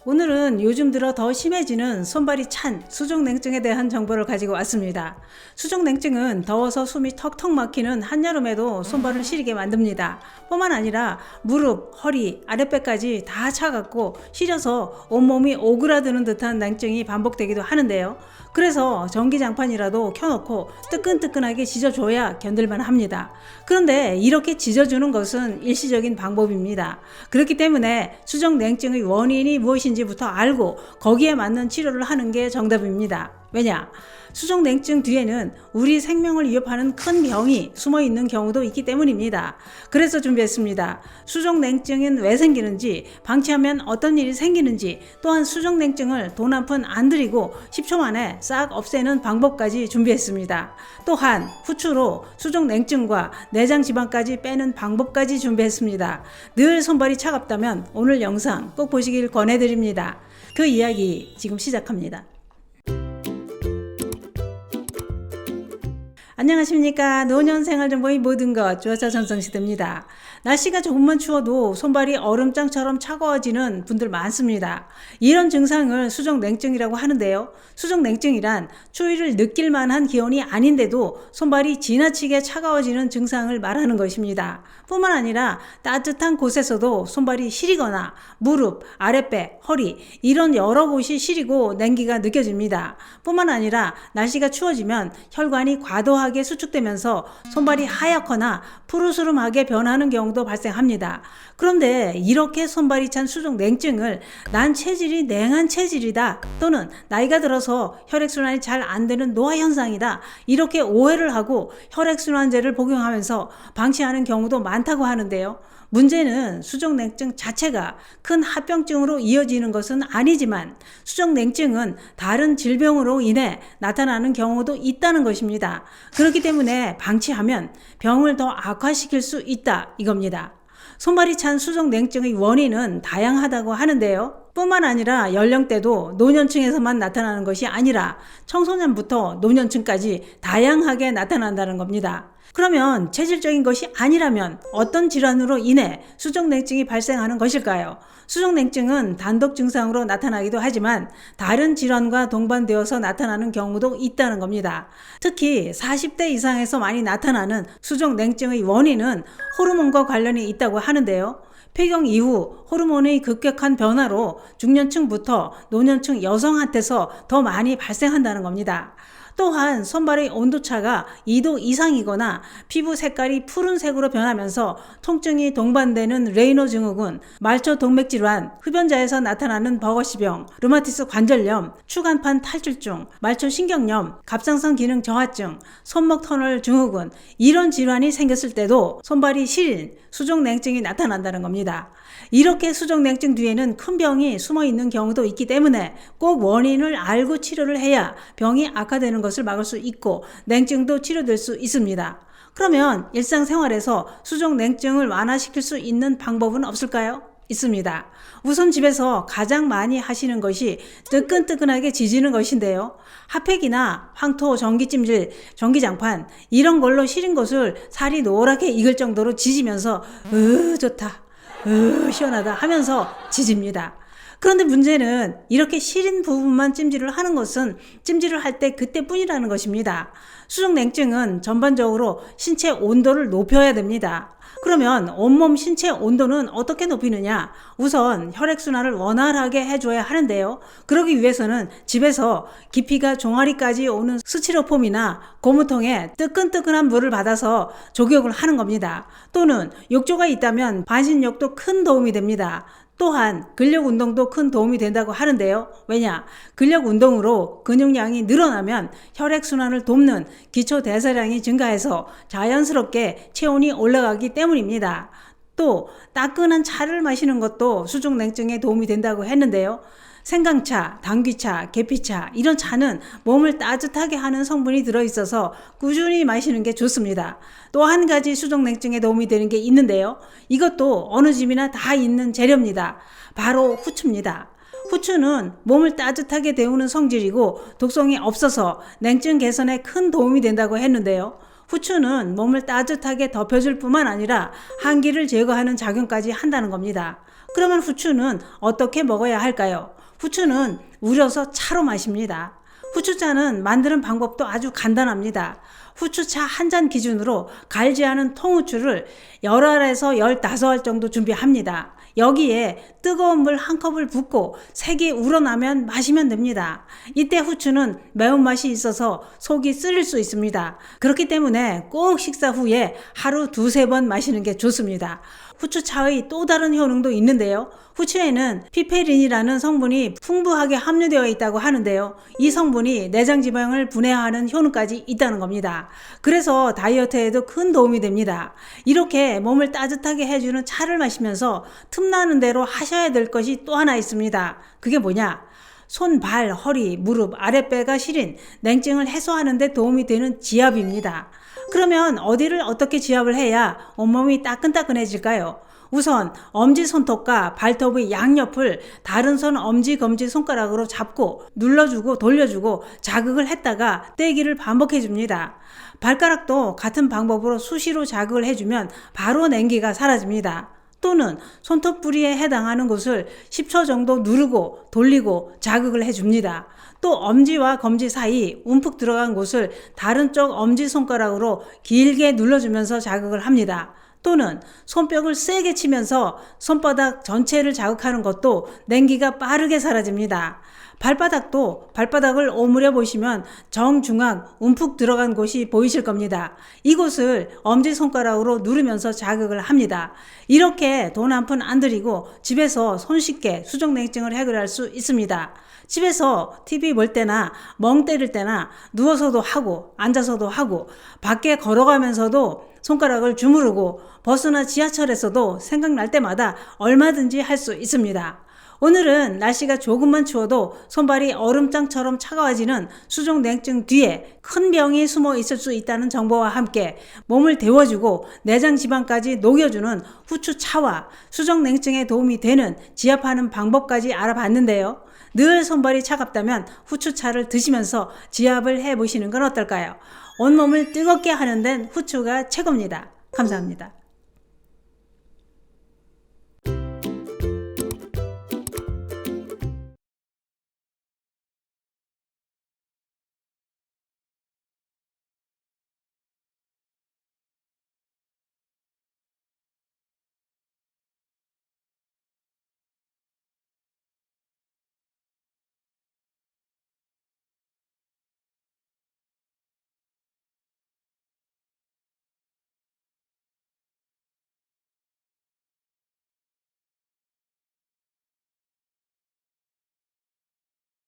오늘은 요즘 들어 더 심해지는 손발이 찬 수족냉증에 대한 정보를 가지고 왔습니다. 수족냉증은 더워서 숨이 턱턱 막히는 한여름에도 손발을 시리게 만듭니다. 뿐만 아니라 무릎, 허리, 아랫배까지 다 차갑고 시려서 온몸이 오그라드는 듯한 냉증이 반복되기도 하는데요. 그래서 전기장판이라도 켜놓고 뜨끈뜨끈하게 지져줘야 견딜만 합니다. 그런데 이렇게 지져주는 것은 일시적인 방법입니다. 그렇기 때문에 수족냉증의 원인이 무엇인지부터 알고 거기에 맞는 치료를 하는 게 정답입니다. 왜냐? 수족냉증 뒤에는 우리 생명을 위협하는 큰 병이 숨어 있는 경우도 있기 때문입니다. 그래서 준비했습니다. 수족냉증은 왜 생기는지, 방치하면 어떤 일이 생기는지, 또한 수족냉증을 돈 한 푼 안 들이고 10초 만에 싹 없애는 방법까지 준비했습니다. 또한 후추로 수족냉증과 내장 지방까지 빼는 방법까지 준비했습니다. 늘 손발이 차갑다면 오늘 영상 꼭 보시길 권해드립니다. 그 이야기 지금 시작합니다. 안녕하십니까. 노년생활정보의 모든 것 주어차 전성시대입니다. 날씨가 조금만 추워도 손발이 얼음장처럼 차가워지는 분들 많습니다. 이런 증상을 수족냉증이라고 하는데요. 수족냉증이란 추위를 느낄 만한 기온이 아닌데도 손발이 지나치게 차가워지는 증상을 말하는 것입니다. 뿐만 아니라 따뜻한 곳에서도 손발이 시리거나 무릎, 아랫배, 허리 이런 여러 곳이 시리고 냉기가 느껴집니다. 뿐만 아니라 날씨가 추워지면 혈관이 과도하게 수축되면서 손발이 하얗거나 푸르스름하게 변하는 경우도 발생합니다. 그런데 이렇게 손발이 찬 수족냉증을 난 체질이 냉한 체질이다 또는 나이가 들어서 혈액순환이 잘 안 되는 노화 현상이다 이렇게 오해를 하고 혈액순환제를 복용하면서 방치하는 경우도 많다고 하는데요. 문제는 수족냉증 자체가 큰 합병증으로 이어지는 것은 아니지만 수족냉증은 다른 질병으로 인해 나타나는 경우도 있다는 것입니다. 그렇기 때문에 방치하면 병을 더 악화시킬 수 있다 이겁니다. 손발이 찬 수족냉증의 원인은 다양하다고 하는데요. 뿐만 아니라 연령대도 노년층에서만 나타나는 것이 아니라 청소년부터 노년층까지 다양하게 나타난다는 겁니다. 그러면 체질적인 것이 아니라면 어떤 질환으로 인해 수족냉증이 발생하는 것일까요? 수족냉증은 단독 증상으로 나타나기도 하지만 다른 질환과 동반되어서 나타나는 경우도 있다는 겁니다. 특히 40대 이상에서 많이 나타나는 수족냉증의 원인은 호르몬과 관련이 있다고 하는데요. 폐경 이후 호르몬의 급격한 변화로 중년층부터 노년층 여성한테서 더 많이 발생한다는 겁니다. 또한 손발의 온도차가 2도 이상이거나 피부 색깔이 푸른색으로 변하면서 통증이 동반되는 레이노 증후군, 말초 동맥질환, 흡연자에서 나타나는 버거시병, 르마티스 관절염, 추간판 탈출증, 말초 신경염, 갑상선 기능 저하증, 손목 터널 증후군 이런 질환이 생겼을 때도 손발이 시린 수족냉증이 나타난다는 겁니다. 이렇게 수족냉증 뒤에는 큰 병이 숨어 있는 경우도 있기 때문에 꼭 원인을 알고 치료를 해야 병이 악화되는 것을 막을 수 있고 냉증도 치료될 수 있습니다. 그러면 일상생활에서 수족냉증을 완화시킬 수 있는 방법은 없을까요? 있습니다. 우선 집에서 가장 많이 하시는 것이 뜨끈뜨끈하게 지지는 것인데요. 핫팩이나 황토, 전기찜질, 전기장판 이런 걸로 시린 것을 살이 노랗게 익을 정도로 지지면서 좋다, 시원하다 하면서 지집니다. 그런데 문제는 이렇게 시린 부분만 찜질을 하는 것은 찜질을 할 때 그때뿐이라는 것입니다. 수족냉증은 전반적으로 신체 온도를 높여야 됩니다. 그러면 온몸 신체 온도는 어떻게 높이느냐? 우선 혈액순환을 원활하게 해줘야 하는데요. 그러기 위해서는 집에서 깊이가 종아리까지 오는 스티로폼이나 고무통에 뜨끈뜨끈한 물을 받아서 족욕을 하는 겁니다. 또는 욕조가 있다면 반신욕도 큰 도움이 됩니다. 또한 근력 운동도 큰 도움이 된다고 하는데요. 왜냐? 근력 운동으로 근육량이 늘어나면 혈액순환을 돕는 기초 대사량이 증가해서 자연스럽게 체온이 올라가기 때문입니다. 또 따끈한 차를 마시는 것도 수족냉증에 도움이 된다고 했는데요. 생강차, 당귀차, 계피차 이런 차는 몸을 따뜻하게 하는 성분이 들어있어서 꾸준히 마시는 게 좋습니다. 또 한 가지 수족냉증에 도움이 되는 게 있는데요. 이것도 어느 집이나 다 있는 재료입니다. 바로 후추입니다. 후추는 몸을 따뜻하게 데우는 성질이고 독성이 없어서 냉증 개선에 큰 도움이 된다고 했는데요. 후추는 몸을 따뜻하게 덮여줄 뿐만 아니라 한기를 제거하는 작용까지 한다는 겁니다. 그러면 후추는 어떻게 먹어야 할까요? 후추는 우려서 차로 마십니다. 후추차는 만드는 방법도 아주 간단합니다. 후추차 한 잔 기준으로 갈지 않은 통후추를 10알에서 15알 정도 준비합니다. 여기에 뜨거운 물 한 컵을 붓고 색이 우러나면 마시면 됩니다. 이때 후추는 매운맛이 있어서 속이 쓰릴 수 있습니다. 그렇기 때문에 꼭 식사 후에 하루 2-3번 마시는 게 좋습니다. 후추차의 또 다른 효능도 있는데요. 후추에는 피페린이라는 성분이 풍부하게 함유되어 있다고 하는데요. 이 성분이 내장 지방을 분해하는 효능까지 있다는 겁니다. 그래서 다이어트에도 큰 도움이 됩니다. 이렇게 몸을 따뜻하게 해주는 차를 마시면서 틈나는 대로 하셔야 될 것이 또 하나 있습니다. 그게 뭐냐? 손, 발, 허리, 무릎, 아랫배가 시린 냉증을 해소하는 데 도움이 되는 지압입니다. 그러면 어디를 어떻게 지압을 해야 온몸이 따끈따끈해질까요? 우선 엄지손톱과 발톱의 양옆을 다른 손 엄지, 검지 손가락으로 잡고 눌러주고 돌려주고 자극을 했다가 떼기를 반복해줍니다. 발가락도 같은 방법으로 수시로 자극을 해주면 바로 냉기가 사라집니다. 또는 손톱 부리에 해당하는 곳을 10초 정도 누르고 돌리고 자극을 해줍니다. 또 엄지와 검지 사이 움푹 들어간 곳을 다른 쪽 엄지손가락으로 길게 눌러주면서 자극을 합니다. 또는 손뼉을 세게 치면서 손바닥 전체를 자극하는 것도 냉기가 빠르게 사라집니다. 발바닥도 발바닥을 오므려 보시면 정중앙 움푹 들어간 곳이 보이실 겁니다. 이곳을 엄지손가락으로 누르면서 자극을 합니다. 이렇게 돈 한 푼 안 들이고 집에서 손쉽게 수족냉증을 해결할 수 있습니다. 집에서 TV 볼 때나 멍 때릴 때나 누워서도 하고 앉아서도 하고 밖에 걸어가면서도 손가락을 주무르고 버스나 지하철에서도 생각날 때마다 얼마든지 할 수 있습니다. 오늘은 날씨가 조금만 추워도 손발이 얼음장처럼 차가워지는 수족냉증 뒤에 큰 병이 숨어 있을 수 있다는 정보와 함께 몸을 데워주고 내장 지방까지 녹여주는 후추차와 수족냉증에 도움이 되는 지압하는 방법까지 알아봤는데요. 늘 손발이 차갑다면 후추차를 드시면서 지압을 해보시는 건 어떨까요? 온몸을 뜨겁게 하는 데는 후추가 최고입니다. 감사합니다.